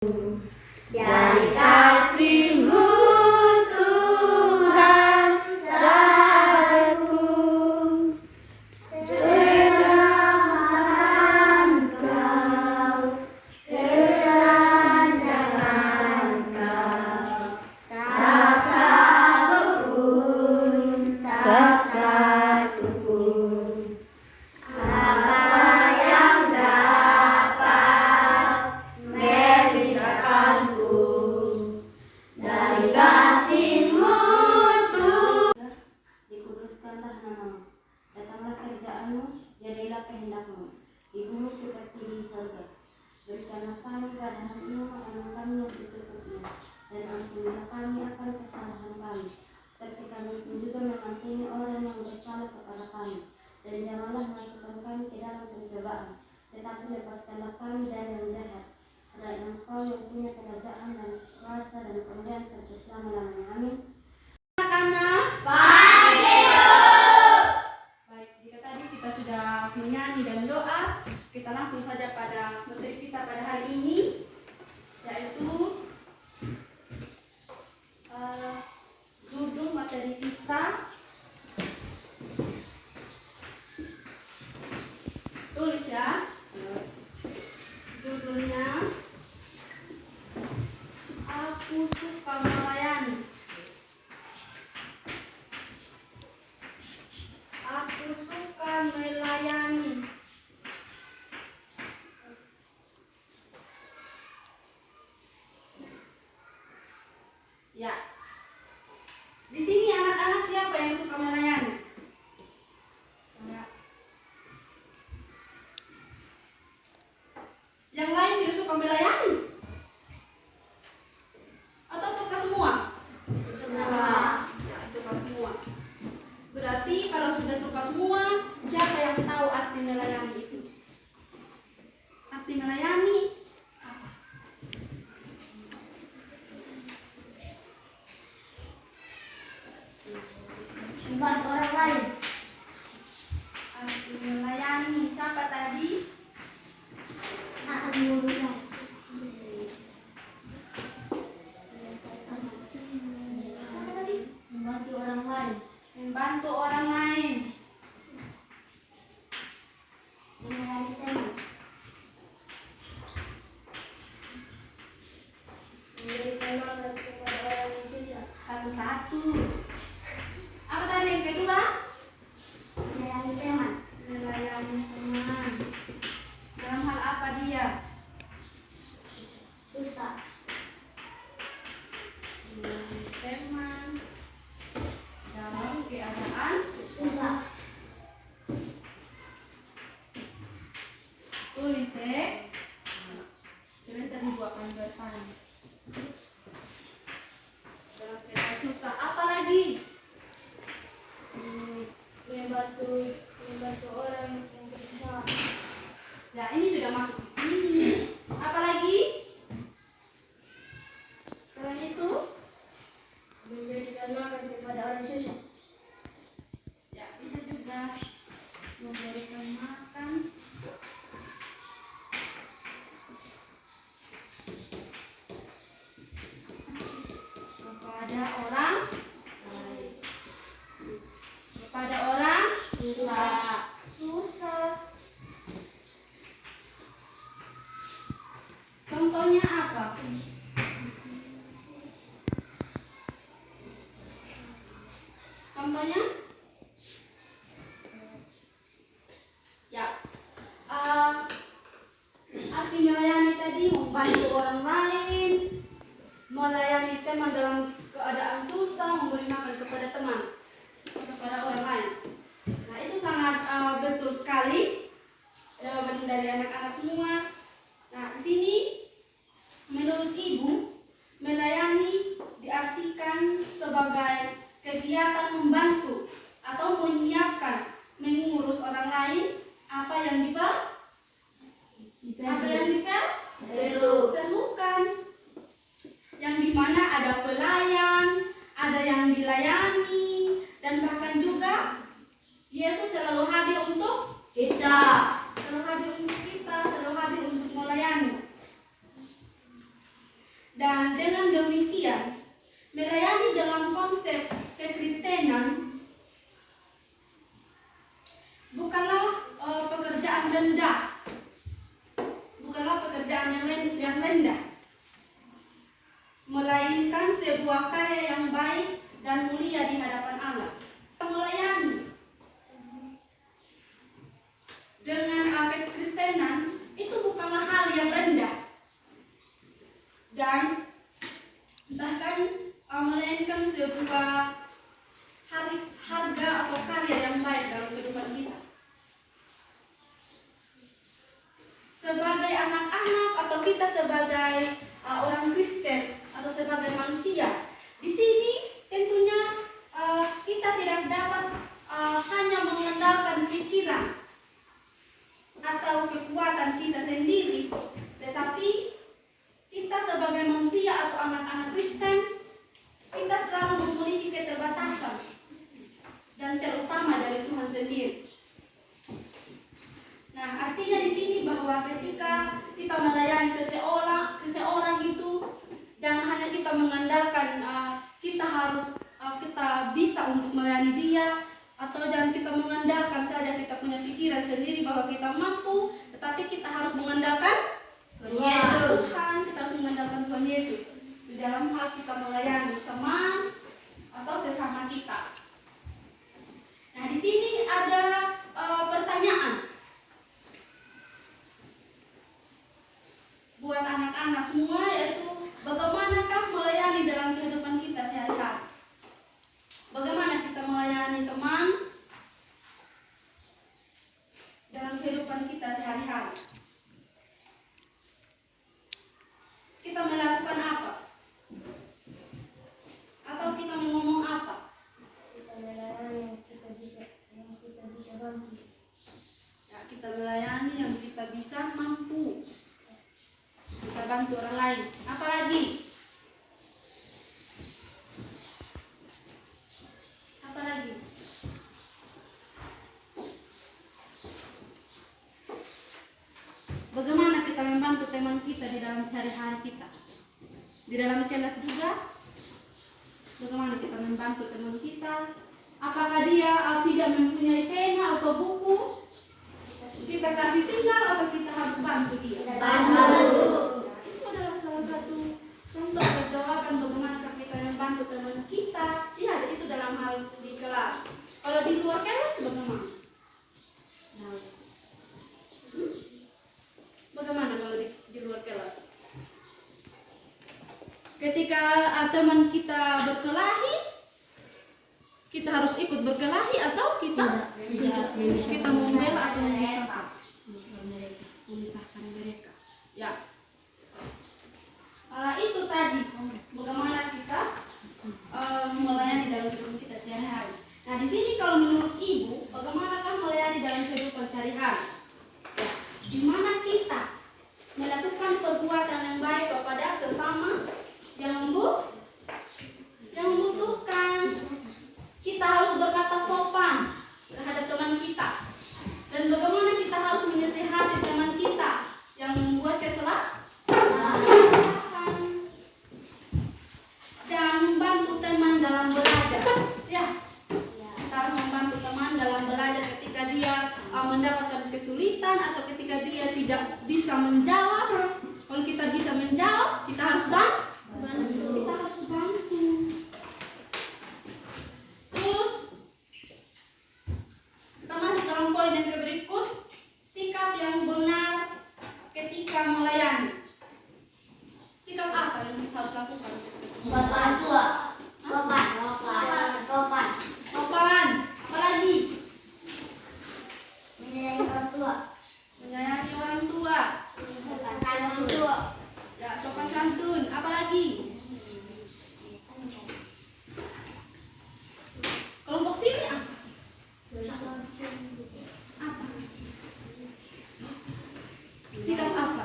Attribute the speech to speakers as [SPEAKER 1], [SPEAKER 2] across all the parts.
[SPEAKER 1] Dari kasih-Mu Tuhan sahabatku, terang Kau, terang jangan Kau, tak satu pun, tak satu pun. Apa yang dapat memisahkanku dari kasih-Mu Tuhan?
[SPEAKER 2] Dikuduskanlah namamu, datanglah kerjaan-Mu, jadilah kehendak-Mu, di bumi seperti di surga. Berikanlah kami pada hari ini makanan kami yang secukupnya, dan ampunilah kami akan kesalahan kami, seperti kami pun juga mengampuni orang yang bersalah kepada kami. Dan janganlah masukkan kami ke dalam pencobaan, tetapi lepaskanlah kami dari yang jahat. Karena Engkau yang punya kerajaan dan kuasa dan kemuliaan sampai selama-lamanya. Amin.
[SPEAKER 3] Baik, jika tadi kita sudah menyanyi dan doa, kita langsung saja pada materi kita pada hari ini, yaitu judul materi kita. Tulis ya. Judulnya Aku Suka Melayani. Aku suka melayani. Ya. Di sini anak-anak siapa yang suka melayani? Yang lain tidak suka melayani? Atau suka semua?
[SPEAKER 1] Semua.
[SPEAKER 3] Ya, suka semua. Berarti kalau sudah suka semua, siapa yang tahu arti melayani itu? Arti melayani apa?
[SPEAKER 1] Membantu orang lain.
[SPEAKER 3] Arti melayani siapa tadi?
[SPEAKER 1] Akan menguruskan. Apa tadi? Membantu orang lain.
[SPEAKER 3] Membantu orang lain.
[SPEAKER 1] Melayani teman. Memberikan makan kepada orang yang susah.
[SPEAKER 3] Satu-satu. Apa tadi yang kedua?
[SPEAKER 1] Melayani teman.
[SPEAKER 3] Melayani teman. Dalam hal apa dia?
[SPEAKER 1] Susah.
[SPEAKER 3] Melayani teman dalam keadaan
[SPEAKER 1] Susah.
[SPEAKER 3] tulis sebentar dibuatkan berpan dalam keadaan susah. Apa lagi?
[SPEAKER 1] Membantu orang yang susah.
[SPEAKER 3] Ya, ini sudah masuk di sini. Apa lagi? Selain itu,
[SPEAKER 1] Memberikan makan kepada orang susah.
[SPEAKER 3] ya bisa juga memberikan makan kepada orang susah. Contohnya apa? Contohnya? Ya. Arti melayani tadi membantu orang lain, melayani teman dalam keadaan susah, memberi makan kepada teman, kepada orang lain. Nah, itu sangat betul sekali jawaban dari anak-anak semua. Nah, di sini menurut Ibu, melayani diartikan sebagai kegiatan membantu atau menyiapkan, mengurus orang lain apa yang diperlukan, yang dimana ada pelayan, ada yang dilayani, dan bahkan juga Yesus selalu hadir untuk
[SPEAKER 1] Kita.
[SPEAKER 3] selalu hadir untuk melayani. dengan demikian, melayani dalam konsep kekristenan bukanlah pekerjaan rendah, bukanlah pekerjaan yang rendah, melainkan sebuah karya yang baik dan mulia di hadapan Allah. Melayani dengan kekristenan itu bukanlah hal yang rendah, dan bahkan melainkan sebuah harga atau karya yang baik dalam kehidupan kita. Sebagai anak-anak atau kita sebagai orang Kristen atau sebagai manusia, di sini tentunya kita tidak dapat hanya mengandalkan pikiran atau kekuatan kita sendiri, tetapi kita sebagai manusia atau anak-anak Kristen, kita selalu memiliki keterbatasan dan terutama dari Tuhan sendiri. Nah, artinya di sini bahwa ketika kita melayani seseorang itu jangan hanya kita mengandalkan kita bisa untuk melayani dia, atau jangan kita mengandalkan saja kita punya pikiran sendiri bahwa kita mampu, tetapi kita harus mengandalkan
[SPEAKER 1] Yesus.
[SPEAKER 3] Tuhan, kita harus mengandalkan Tuhan Yesus di dalam hal kita melayani teman atau sesama kita. Nah, di sini ada pertanyaan buat anak-anak semua, yaitu bagaimanakah melayani dalam kehidupan kita sehari-hari? Bagaimana kita melayani teman dalam kehidupan kita sehari-hari? Kita melakukan apa? Atau kita ngomong apa?
[SPEAKER 1] Kita melayani yang kita bisa bantu.
[SPEAKER 3] Ya, kita melayani yang kita bisa mampu. Kita bantu orang lain. Apalagi? Apalagi? Bagaimana kita membantu teman kita di dalam sehari-hari kita? Di dalam kelas juga, bagaimana kita membantu teman kita? Apakah dia tidak mempunyai pena atau buku? Kita kasih tinggal atau kita harus bantu dia?
[SPEAKER 1] Bantu.
[SPEAKER 3] Itu adalah salah satu contoh jawaban bagaimana kita membantu teman kita. Ya, itu dalam hal di kelas. Kalau di luar kelas bagaimana? Nah, bagaimana kalau di luar kelas? Ketika teman kita berkelahi, kita harus ikut berkelahi atau kita membela atau memisahkan mereka. Ya. Itu tadi bagaimana kita melayani dalam kehidupan kita sehari-hari. Nah, di sini kalau menurut Ibu, bagaimanakah melayani dalam kehidupan sehari-hari? Ya, di mana kita melakukan perbuatan yang baik kepada sesama yang membutuhkan. Kita harus berkata sopan terhadap teman kita. Dan bagaimana kita harus menasihati teman kita yang membuat kesalahan. Dan membantu teman dalam belajar. Ya, kita harus membantu teman dalam belajar ketika dia mendapatkan kesulitan atau ketika dia tidak bisa menjawab. Kalau kita bisa menjawab, kita harus bantu. Kita harus bantu. Terus kita masih dalam poin yang berikut, sikap yang benar ketika melayani. Sikap apa yang kita harus lakukan?
[SPEAKER 1] Sopan.
[SPEAKER 3] Sopan. Apalagi?
[SPEAKER 1] Menyayangi orang tua.
[SPEAKER 3] Menyayangi orang tua.
[SPEAKER 1] Sopan santun.
[SPEAKER 3] Ya, sopan santun. Apalagi? Kelompok sini apa? Apa? Sikap apa?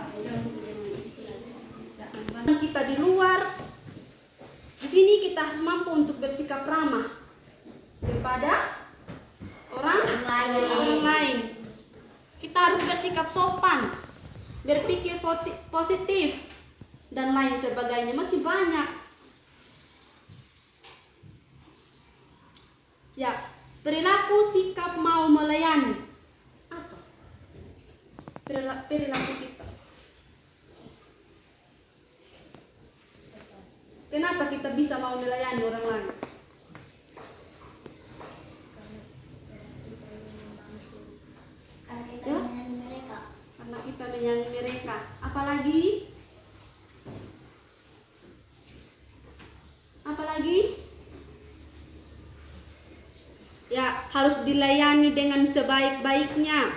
[SPEAKER 3] Kita di luar. Di sini kita harus mampu untuk bersikap ramah kepada orang lain. Kita harus bersikap sopan, berpikir positif dan lain sebagainya, masih banyak. Ya, perilaku sikap mau melayani. Apa? Perilaku kita. Kenapa kita bisa mau melayani orang lain?
[SPEAKER 1] Karena kita
[SPEAKER 3] Ya?
[SPEAKER 1] menyayangi mereka.
[SPEAKER 3] Karena kita menyayangi mereka. Apalagi? Apalagi? Ya, harus dilayani dengan sebaik-baiknya.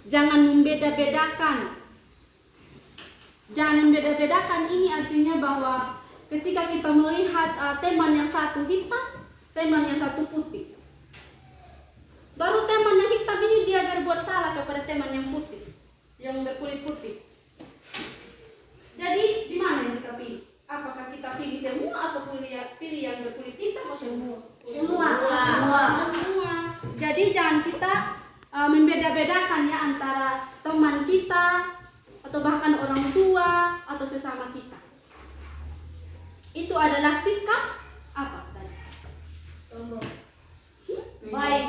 [SPEAKER 3] Jangan membeda-bedakan. Jangan membeda-bedakan ini artinya bahwa ketika kita melihat teman yang satu hitam, teman yang satu putih, baru teman yang hitam ini dia berbuat salah kepada teman yang putih, yang berkulit putih. Jadi di mana yang kita pilih? Apakah kita pilih semua atau pilih yang berkulit hitam atau semua? Semua. Jadi jangan kita membeda-bedakan ya antara teman kita atau bahkan orang tua atau sesama kita. Itu adalah sikap apa tadi?
[SPEAKER 1] Baik.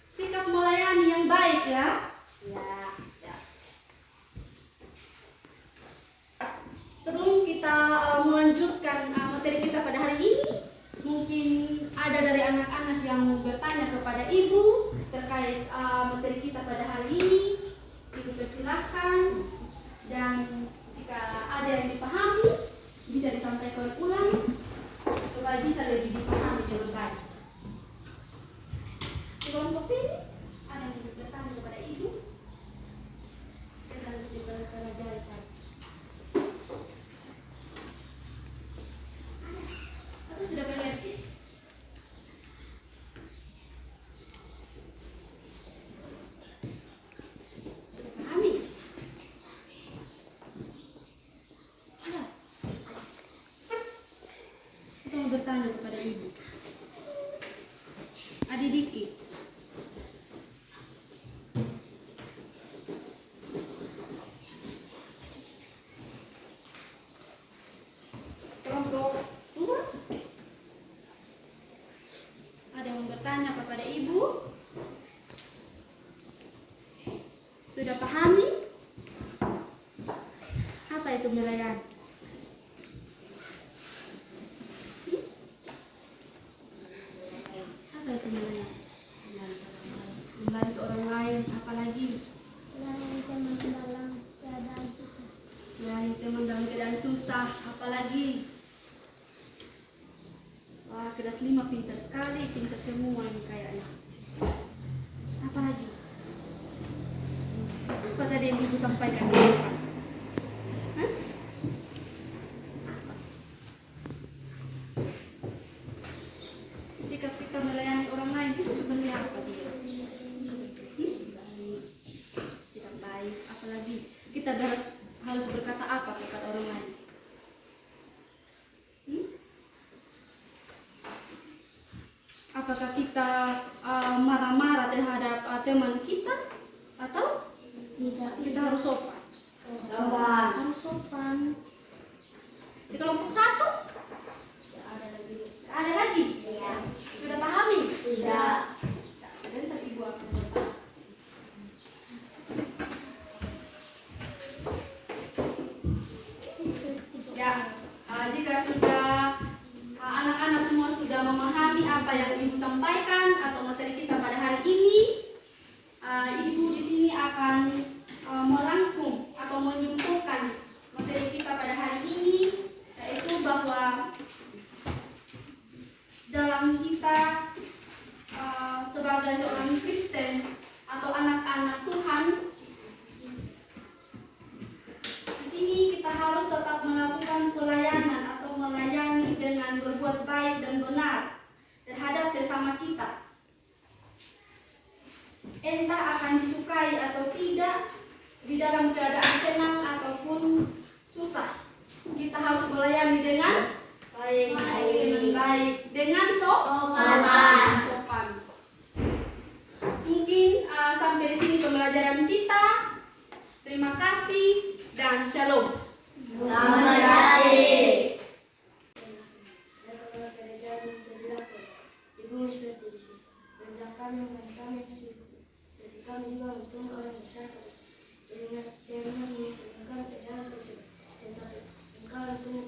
[SPEAKER 3] Sikap melayani yang baik ya. Ya. Sebelum kita melanjutkan materi kita pada hari ini, mungkin ada dari anak-anak yang mau bertanya kepada ibu terkait materi kita pada hari ini. Ibu persilahkan, dan jika ada yang dipahami bisa disampaikan ulang supaya bisa lebih dipahami lebih baik. Di kelompok sini ada yang bertanya kepada ibu tentang dipelajari tadi. Atau sudah mengerti? Sudah pahami? Ada? Kita mau bertanya kepada ibu. Adik Diki. Kelompok 2. Ada yang bertanya kepada ibu? Sudah pahami? Apa itu melayani? Apa itu melayani? Membantu orang lain, apalagi?
[SPEAKER 1] Melayani teman dalam keadaan susah.
[SPEAKER 3] Melayani teman dalam keadaan susah, apalagi? Wah, kelas 5 pintar sekali, pintar semua ini kayaknya. Apalagi? Apa tadi yang ibu sampaikan di depan? Hah? Apa? Sikap kita melayani orang lain itu sebenarnya apa dia? Sikap baik, apalagi kita harus berkata apa kepada orang lain? Apakah kita marah-marah terhadap teman kita atau
[SPEAKER 1] Tidak.
[SPEAKER 3] kita harus sopan?
[SPEAKER 1] Sopan.
[SPEAKER 3] Harus sopan. Di kelompok 1 ada lagi?
[SPEAKER 1] Iya.
[SPEAKER 3] Sudah pahami?
[SPEAKER 1] Tidak.
[SPEAKER 3] Sebentar ibu akan bertanya. Ya, jika sudah anak-anak semua sudah memahami apa yang ibu sampaikan atau materi kita pada hari ini, ibu di sini akan merangkum atau menyimpulkan materi kita pada hari ini, yaitu bahwa dalam kita sebagai seorang Kristen atau anak-anak Tuhan, di sini kita harus tetap melakukan pelayanan atau melayani dengan berbuat baik dan benar terhadap sesama kita. Entah akan disukai atau tidak, di dalam keadaan senang ataupun susah, kita harus melayani dengan baik, dengan sopan. Mungkin sampai di sini pembelajaran kita. Terima kasih dan shalom.
[SPEAKER 1] kami bukan kami yang sibuk. Jadi kami juga mempunyai orang besar. Jangan menyusulkan kami ke dalam perjuangan. Tetapi engkau yang punya